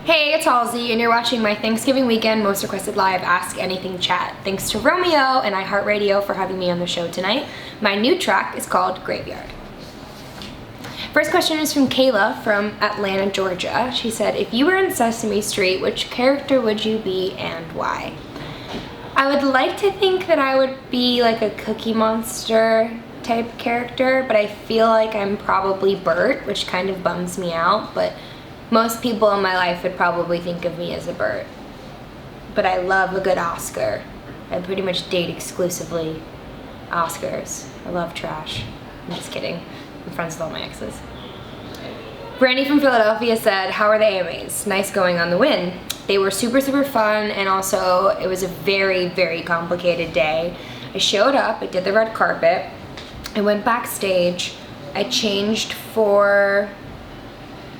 Hey, it's Halsey, and you're watching my Thanksgiving weekend most requested live Ask Anything Chat. Thanks to Romeo and iHeartRadio for having me on the show tonight. My new track is called Graveyard. First question is from Kayla from Atlanta, Georgia. She said, if you were in Sesame Street, which character would you be and why? I would like to think that I would be like a Cookie Monster type character, but I feel like I'm probably Bert, which kind of bums me out, but most people in my life would probably think of me as a Bert. But I love a good Oscar. I pretty much date exclusively Oscars. I love trash. I'm just kidding. I'm friends with all my exes. Brandy from Philadelphia said, how are the AMAs? Nice going on the win. They were super, super fun, and also it was a very, very complicated day. I showed up, I did the red carpet, I went backstage, I changed for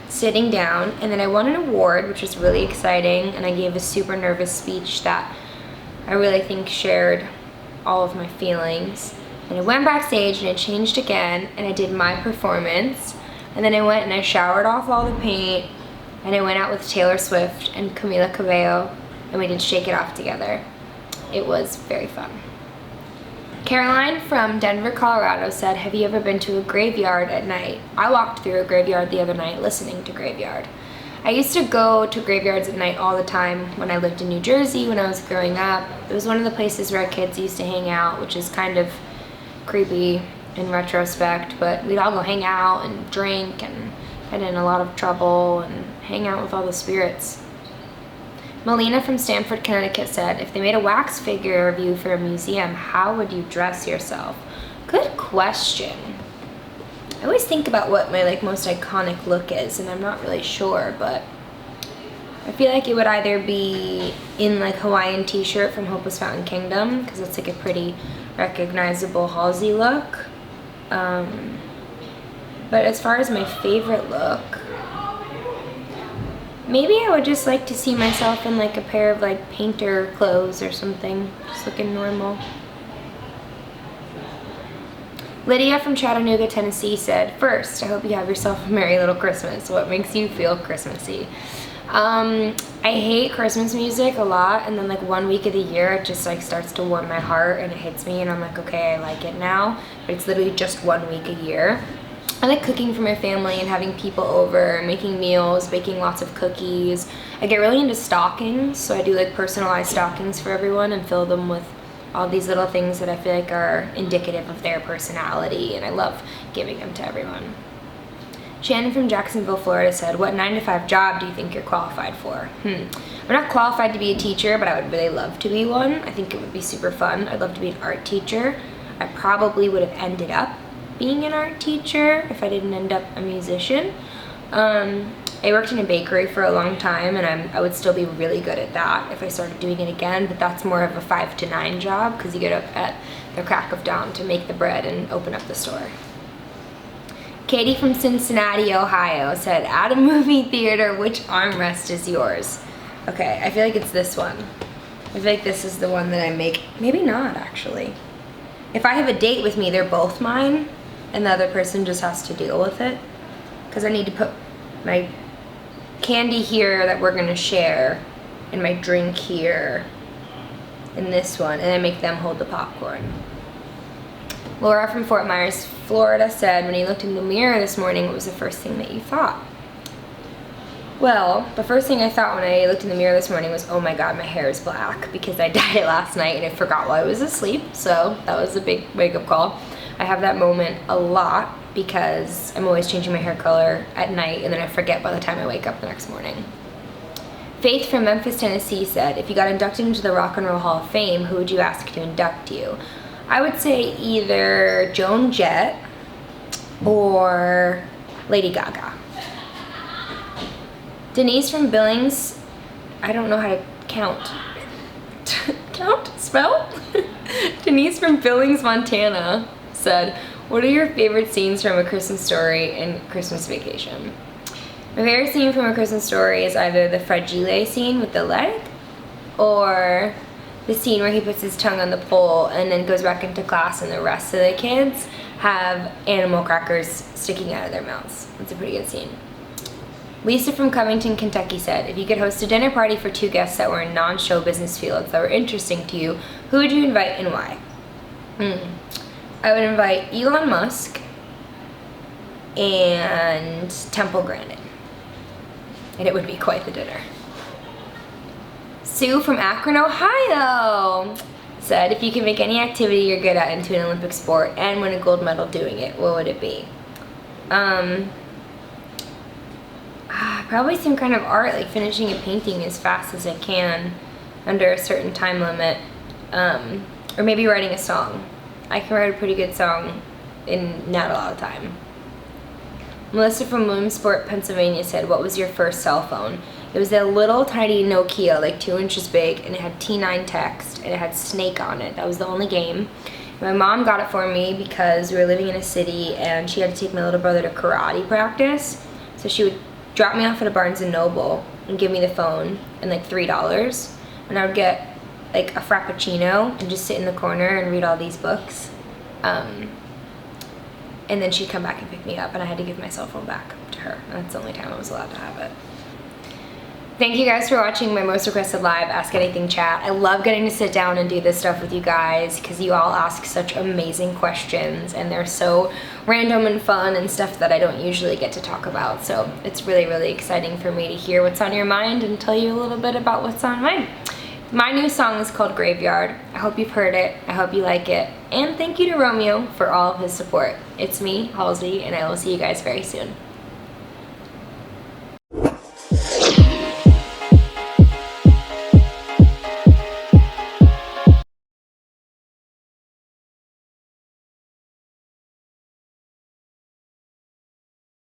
sitting down, and then I won an award, which was really exciting, and I gave a super nervous speech that I really think shared all of my feelings. And I went backstage and I changed again, and I did my performance, and then I went and I showered off all the paint, and I went out with Taylor Swift and Camila Cabello, and we did Shake It Off together. It was very fun. Caroline from Denver, Colorado said, have you ever been to a graveyard at night? I walked through a graveyard the other night listening to Graveyard. I used to go to graveyards at night all the time when I lived in New Jersey when I was growing up. It was one of the places where kids used to hang out, which is kind of creepy in retrospect, but we'd all go hang out and drink and get in a lot of trouble and hang out with all the spirits. Melina from Stamford, Connecticut said, if they made a wax figure of you for a museum, how would you dress yourself? Good question. I always think about what my most iconic look is, and I'm not really sure, but I feel like it would either be in Hawaiian t-shirt from Hopeless Fountain Kingdom, because it's a pretty recognizable Halsey look. But as far as my favorite look, maybe I would just like to see myself in a pair of painter clothes or something, just looking normal. Lydia from Chattanooga, Tennessee said, first, I hope you have yourself a merry little Christmas. What makes you feel Christmassy? I hate Christmas music a lot, and then 1 week of the year it just starts to warm my heart and it hits me and I'm like, okay, I like it now, but it's literally just 1 week a year. I like cooking for my family and having people over, making meals, baking lots of cookies. I get really into stockings, so I do personalized stockings for everyone and fill them with all these little things that I feel are indicative of their personality, and I love giving them to everyone. Shannon from Jacksonville, Florida said, what 9-to-5 job do you think you're qualified for? I'm not qualified to be a teacher, but I would really love to be one. I think it would be super fun. I'd love to be an art teacher. I probably would have ended up being an art teacher if I didn't end up a musician. I worked in a bakery for a long time, and I would still be really good at that if I started doing it again, but that's more of a 5 to 9 job because you get up at the crack of dawn to make the bread and open up the store. Katie from Cincinnati, Ohio said, at a movie theater, which armrest is yours? Okay, I feel like it's this one. I feel like this is the one that I make. Maybe not, actually. If I have a date with me, they're both mine, and the other person just has to deal with it. Because I need to put my candy here that we're gonna share, and my drink here, in this one, and I make them hold the popcorn. Laura from Fort Myers, Florida said, when you looked in the mirror this morning, what was the first thing that you thought? Well, the first thing I thought when I looked in the mirror this morning was, oh my god, my hair is black, because I dyed it last night and I forgot while I was asleep, so that was a big wake-up call. I have that moment a lot because I'm always changing my hair color at night and then I forget by the time I wake up the next morning. Faith from Memphis, Tennessee said, if you got inducted into the Rock and Roll Hall of Fame, who would you ask to induct you? I would say either Joan Jett or Lady Gaga. Denise from Billings, I don't know how to count. Count? Spell? Denise from Billings, Montana said, what are your favorite scenes from A Christmas Story and Christmas Vacation? My favorite scene from A Christmas Story is either the fragile scene with the leg or the scene where he puts his tongue on the pole and then goes back into class and the rest of the kids have animal crackers sticking out of their mouths. It's a pretty good scene. Lisa from Covington, Kentucky said, if you could host a dinner party for 2 guests that were in non-show business fields that were interesting to you, who would you invite and why? I would invite Elon Musk and Temple Grandin. And it would be quite the dinner. Sue from Akron, Ohio said, if you could make any activity you're good at into an Olympic sport and win a gold medal doing it, what would it be? Probably some kind of art, like finishing a painting as fast as I can under a certain time limit. Or maybe writing a song. I can write a pretty good song in not a lot of time. Melissa from Williamsport, Pennsylvania said, what was your first cell phone? It was a little tiny Nokia, like 2 inches big, and it had T9 text, and it had Snake on it. That was the only game. My mom got it for me because we were living in a city and she had to take my little brother to karate practice. So she would drop me off at a Barnes & Noble and give me the phone and like $3. And I would get like a Frappuccino and just sit in the corner and read all these books. And then she'd come back and pick me up and I had to give my cell phone back to her. That's the only time I was allowed to have it. Thank you guys for watching my most requested live Ask Anything chat. I love getting to sit down and do this stuff with you guys because you all ask such amazing questions and they're so random and fun and stuff that I don't usually get to talk about. So it's really, really exciting for me to hear what's on your mind and tell you a little bit about what's on mine. My new song is called Graveyard. I hope you've heard it. I hope you like it. And thank you to Romeo for all of his support. It's me, Halsey, and I will see you guys very soon.